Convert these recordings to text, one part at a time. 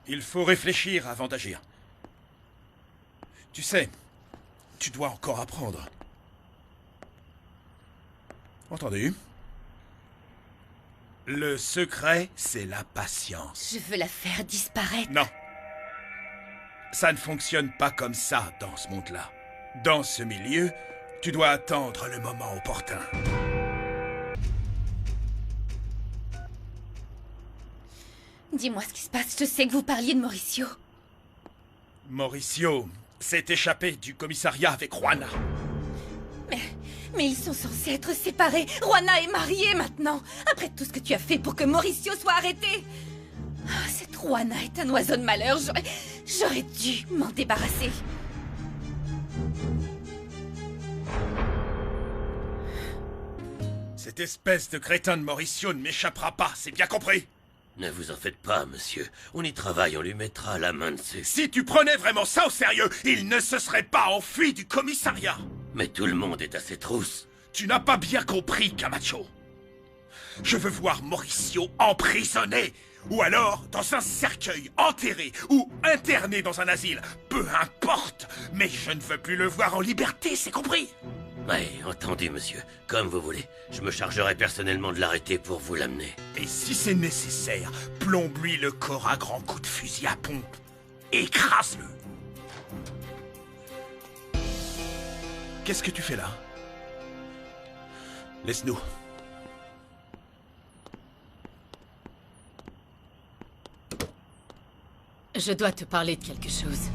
Il faut réfléchir avant d'agir. Tu sais, tu dois encore apprendre. Entendu? Le secret, c'est la patience. Je veux la faire disparaître. Non. Ça ne fonctionne pas comme ça dans ce monde-là. Dans ce milieu, tu dois attendre le moment opportun. Dis-moi ce qui se passe, je sais que vous parliez de Mauricio. Mauricio s'est échappé du commissariat avec Juana. Mais ils sont censés être séparés. Juana est mariée maintenant. Après tout ce que tu as fait pour que Mauricio soit arrêté. Ah, cette Juana est un oiseau de malheur. J'aurais dû m'en débarrasser. Cette espèce de crétin de Mauricio ne m'échappera pas, c'est bien compris? Ne vous en faites pas, monsieur. On y travaille, on lui mettra la main dessus. Si tu prenais vraiment ça au sérieux, il ne se serait pas enfui du commissariat. Mais tout le monde est à ses trousses. Tu n'as pas bien compris, Camacho. Je veux voir Mauricio emprisonné, ou alors dans un cercueil, enterré, ou interné dans un asile. Peu importe, mais je ne veux plus le voir en liberté, c'est compris? Ouais, entendu, monsieur. Comme vous voulez. Je me chargerai personnellement de l'arrêter pour vous l'amener. Et si c'est nécessaire, plombe-lui le corps à grands coups de fusil à pompe. Écrase-le. Qu'est-ce que tu fais là? Laisse-nous. Je dois te parler de quelque chose.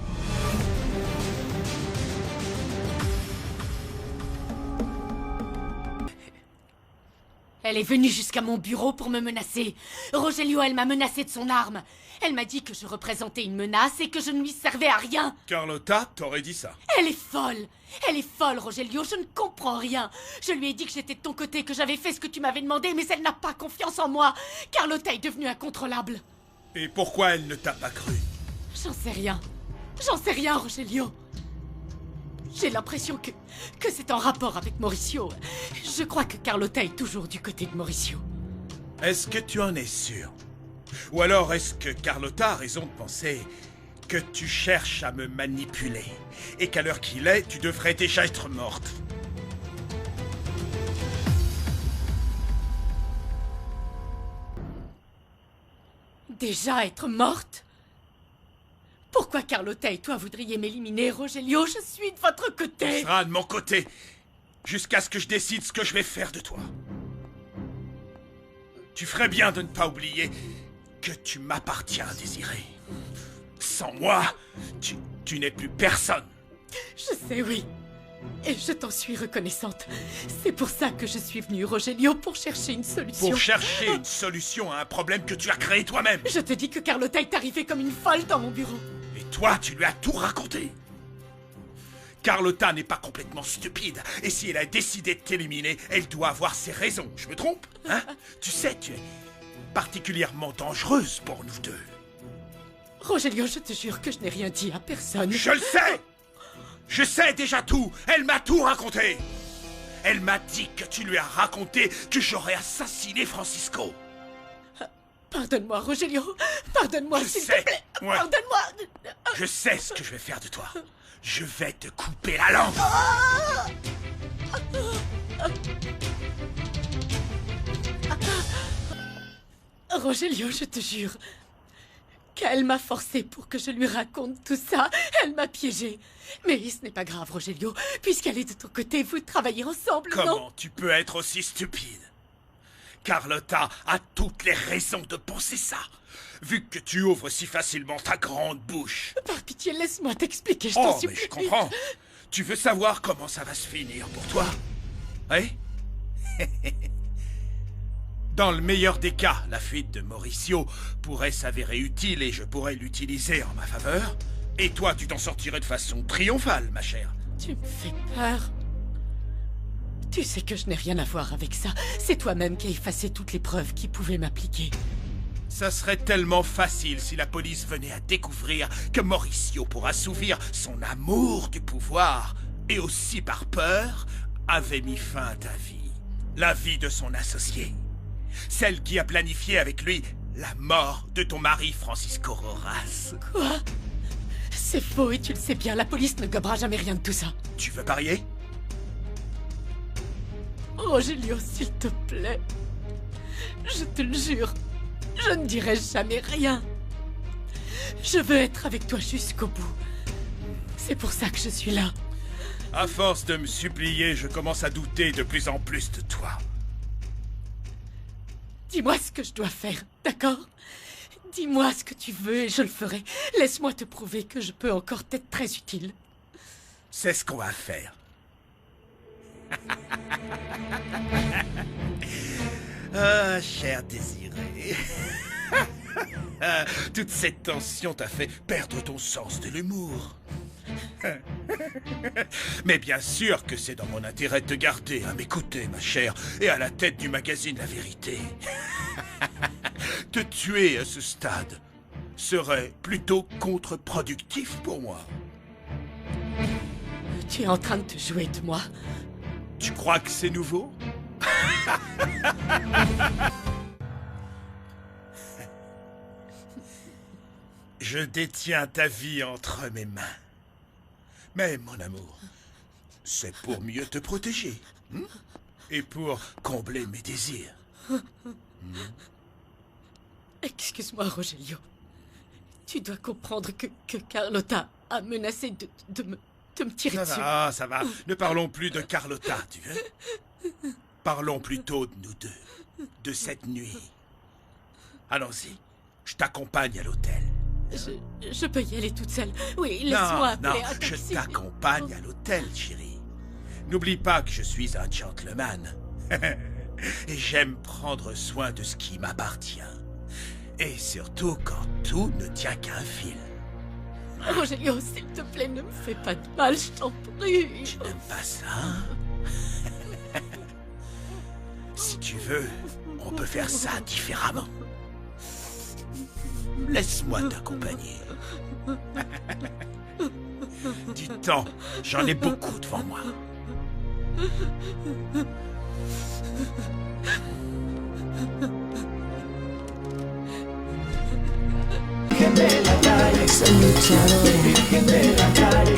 Elle est venue jusqu'à mon bureau pour me menacer. Rogelio, elle m'a menacé de son arme. Elle m'a dit que je représentais une menace et que je ne lui servais à rien. Carlotta t'aurait dit ça. Elle est folle. Elle est folle, Rogelio. Je ne comprends rien. Je lui ai dit que j'étais de ton côté, que j'avais fait ce que tu m'avais demandé, mais elle n'a pas confiance en moi. Carlotta est devenue incontrôlable. Et pourquoi elle ne t'a pas cru? J'en sais rien. J'en sais rien, Rogelio. J'ai l'impression que c'est en rapport avec Mauricio. Je crois que Carlotta est toujours du côté de Mauricio. Est-ce que tu en es sûr? Ou alors est-ce que Carlotta a raison de penser que tu cherches à me manipuler et qu'à l'heure qu'il est, tu devrais déjà être morte? Déjà être morte? Pourquoi Carlotta et toi voudriez m'éliminer, Rogelio? Je suis de votre côté. Tu seras de mon côté, jusqu'à ce que je décide ce que je vais faire de toi. Tu ferais bien de ne pas oublier que tu m'appartiens, Désiré. Sans moi, tu n'es plus personne. Je sais, oui. Et je t'en suis reconnaissante. C'est pour ça que je suis venue, Rogelio, pour chercher une solution. Pour chercher une solution à un problème que tu as créé toi-même. Je te dis que Carlotta est arrivée comme une folle dans mon bureau. Et toi, tu lui as tout raconté. Carlotta n'est pas complètement stupide. Et si elle a décidé de t'éliminer, elle doit avoir ses raisons. Je me trompe, hein? Tu sais, tu es particulièrement dangereuse pour nous deux. Rogelio, je te jure que je n'ai rien dit à personne. Je le sais! Je sais déjà tout! Elle m'a tout raconté! Elle m'a dit que tu lui as raconté que j'aurais assassiné Francisco. Pardonne-moi, Rogelio. Pardonne-moi, s'il te plaît. Ouais. Pardonne-moi. Je sais ce que je vais faire de toi. Je vais te couper la langue. Rogelio, je te jure qu'elle m'a forcé pour que je lui raconte tout ça. Elle m'a piégé. Mais ce n'est pas grave, Rogelio, puisqu'elle est de ton côté, vous travaillez ensemble, non? Comment tu peux être aussi stupide? Carlotta a toutes les raisons de penser ça, vu que tu ouvres si facilement ta grande bouche. Par pitié, laisse-moi t'expliquer, je t'en Oh, supplie. mais je comprends. Tu veux savoir comment ça va se finir pour toi? Oui? Dans le meilleur des cas, la fuite de Mauricio pourrait s'avérer utile et je pourrais l'utiliser en ma faveur. Et toi, tu t'en sortirais de façon triomphale, ma chère. Tu me fais peur. Tu sais que je n'ai rien à voir avec ça. C'est toi-même qui as effacé toutes les preuves qui pouvaient m'appliquer. Ça serait tellement facile si la police venait à découvrir que Mauricio, pour assouvir son amour du pouvoir, et aussi par peur, avait mis fin à ta vie. La vie de son associé. Celle qui a planifié avec lui La mort de ton mari, Francisco Rojas. Quoi? C'est faux et tu le sais bien, la police ne gobera jamais rien de tout ça. Tu veux parier? Rogelio, s'il te plaît. Je te le jure, je ne dirai jamais rien. Je veux être avec toi jusqu'au bout. C'est pour ça que je suis là. À force de me supplier, je commence à douter de plus en plus de toi. Dis-moi ce que je dois faire, d'accord? Dis-moi ce que tu veux et je le ferai. Laisse-moi te prouver que je peux encore t'être très utile. C'est ce qu'on va faire. Ah, cher désiré. Toute cette tension t'a fait perdre ton sens de l'humour. Mais bien sûr que c'est dans mon intérêt de te garder à m'écouter, ma chère, et à la tête du magazine La Vérité. Te tuer à ce stade serait plutôt contre-productif pour moi. Tu es en train de te jouer de moi. Tu crois que c'est nouveau? Je détiens ta vie entre mes mains. Mais mon amour, c'est pour mieux te protéger. Et pour combler mes désirs. Excuse-moi, Rogelio. Tu dois comprendre que Carlotta a menacé de me tirer dessus. Ça va. Ne parlons plus de Carlotta, tu veux? Parlons plutôt de nous deux, de cette nuit. Allons-y, je t'accompagne à l'hôtel. Je peux y aller toute seule. Oui, laisse-moi appeler un taxi. Je t'accompagne à l'hôtel, chérie. N'oublie pas que je suis un gentleman. Et j'aime prendre soin de ce qui m'appartient. Et surtout quand tout ne tient qu'un fil. Rogelio, s'il te plaît, ne me fais pas de mal, je t'en prie. Tu n'aimes pas ça? Si tu veux, on peut faire ça différemment. Laisse-moi t'accompagner. Du temps, j'en ai beaucoup devant moi. Virgen de la calle,